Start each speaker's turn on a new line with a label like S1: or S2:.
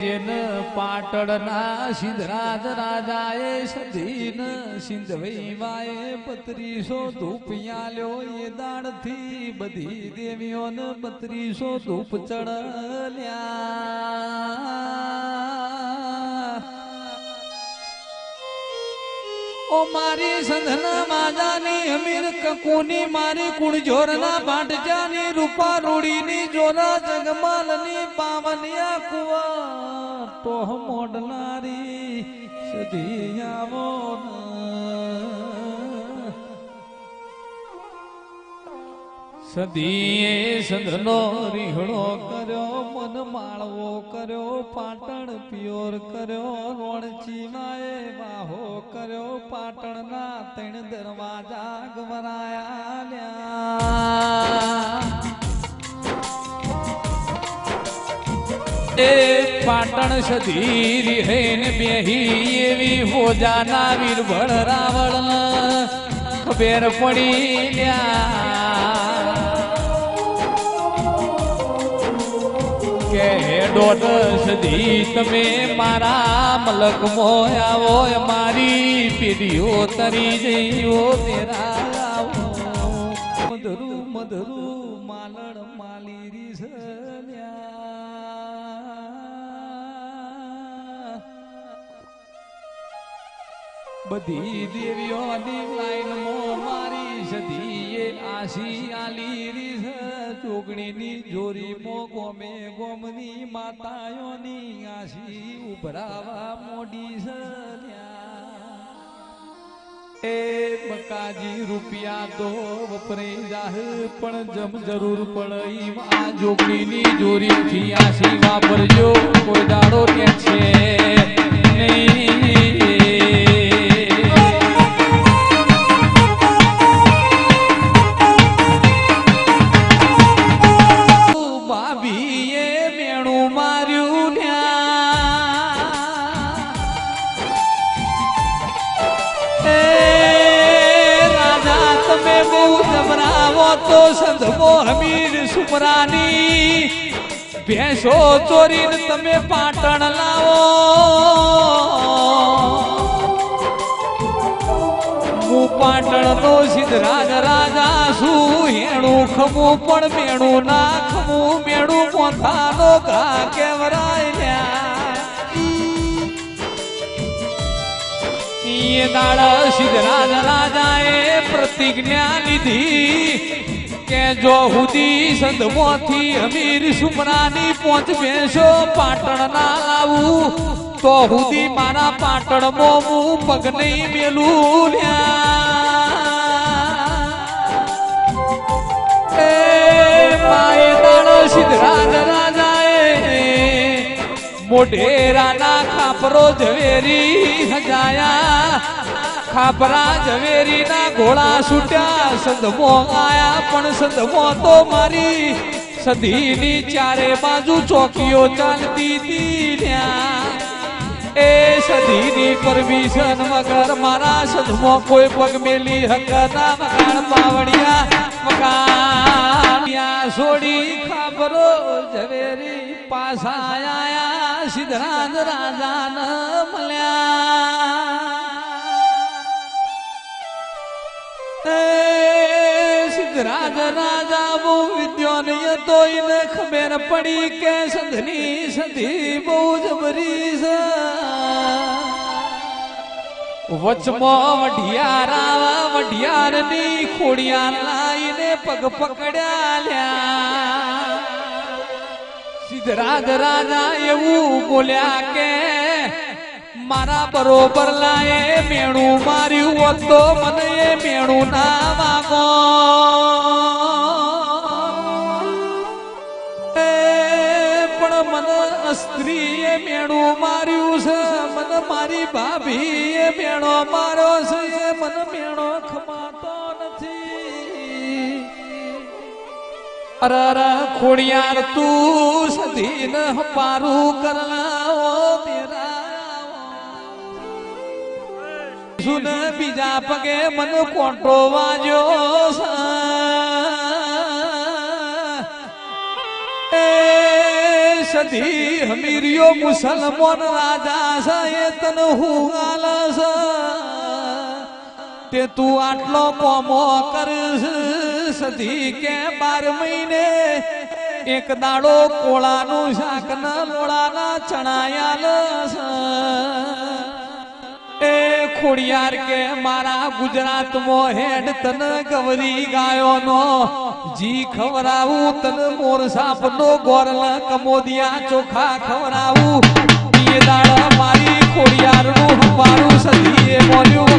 S1: પાટણના સિદ્ધરાજ રાજાએ સધીન સિંધવૈવાએ 3200 ધૂપ યાલ્યો એ દાડથી બધી દેવીઓને 3200 ધૂપ ચડલ્યા ઓ મારી સંધના માજાની અમીર કકુની મારી કુણજોરના ભાટજાની રૂપા રૂડીની જોરા જગમાલની પાવનિયા કુવા ટોહ મોડનારી સધિયાવો સધીએ સંધનો રીહણો કર્યો મન માળવો કર્યો પાટણ પિયોર કર્યો રોણચીમાએ વાહો કર્યો પાટણના 3 દરવાજા ગવરાયા એ પાટણ સધી રેન બેહી એવી હોજાના વીર ભળ રાવણ ખબર પડી લ્યા કે દોઢ સદી તમે મારા મલક મોયાવો મારી પીડીઓ તરી જઈઓ તેરા આવો મધરું મધરું માલણ માલી રીસલ્યા બધી દેવીઓની લાઈનમાં મારી સધીએ આશી આલી રીસ ચોગણીની જોરીમાં ગોમે ગોમની માતાઓની આશી ઉભરાવા મોડી સલ્યા એ બકાજી રૂપિયા તો વપરાઈ જાહે પણ જમ જરૂર પડે આ જોગણીની જોરીથી આશી વાપરજો કોઈ દાડો કે છે નહીં તો સંધમો હમીર સુમરાની ભેંસો ચોરીને તમે પાટણ લાવો હું પાટણ નો સિદ્ધરાજ રાજા શું હેણું ખમું પણ મેણું ના ખમું મેણું મોથાનો ઘા કેવરાય એ દાડા સિદ્ધરાજ રાજાએ પ્રતિજ્ઞા લીધી કે જો હુદી સંધમોથી અમીર સુમરાની 5 ભેંસો પાટણ ના લાવું તો હુદી મારા પાટણમાં હું પગ નહીં મેલું સિદ્ધરાજ રાજાએ મોઢેરાના ખાપરો ઝવેરી સજાયા ખાપરા ઝવેરી ના ઘોડા છૂટ્યા સંધમો આયા પણ સંધમો તો મારી સધીની ચારે બાજુ ચોકીઓ ચાલતી હતી એ સધીની પરમિશન વગર મારા સંધમો કોઈ પગ મેલી હકના મકાન પાવડિયા મકાન છોડી ખાપરો ઝવેરી પાછા આયા સિદ્ધરાજ રાજાન મળ્યા સિદ્ધરાજ રાજા બહુ વિદ્યાની તો એને ખબર પડી કે સંધની સધી બહુ જબરી છે વચમાં વઢિયારની ખોડિયાર લાઈને પગ પકડ્યા લ્યા સિદ્ધરાજ રાજા એવું બોલ્યા કે મારા બરોબર લાયે મેણું માર્યું હોત તો મને એ મેણું ના માગો પણ મને સ્ત્રીએ મેણું માર્યું છે મને મારી ભાભીએ મેણો માર્યો છે મને મેણો ખમાતો નથી અરે ખોડિયાર તું સધીન પારું કરલાવો તેરા સુન બીજા પગે મન કોંટો વાજ્યો સધી હમીરિયો મુસલમાન રાજા છે એ તને હું આલસ તે તું આટલો કોમો કર સધી કે 12 મહિને એક દાડો કોળાનું શાક ના લોળાના ચણાયાલસ એ ખોડિયાર કે મારા ગુજરાતમાં હેડ તન ગવરી ગાયોનો જી ખવરાવું તન મોર સાપનો ગોરલા કમોદિયા ચોખા ખવરાવું એ દાડા મારી ખોડિયારનું હંવારું સધીએ બોલ્યું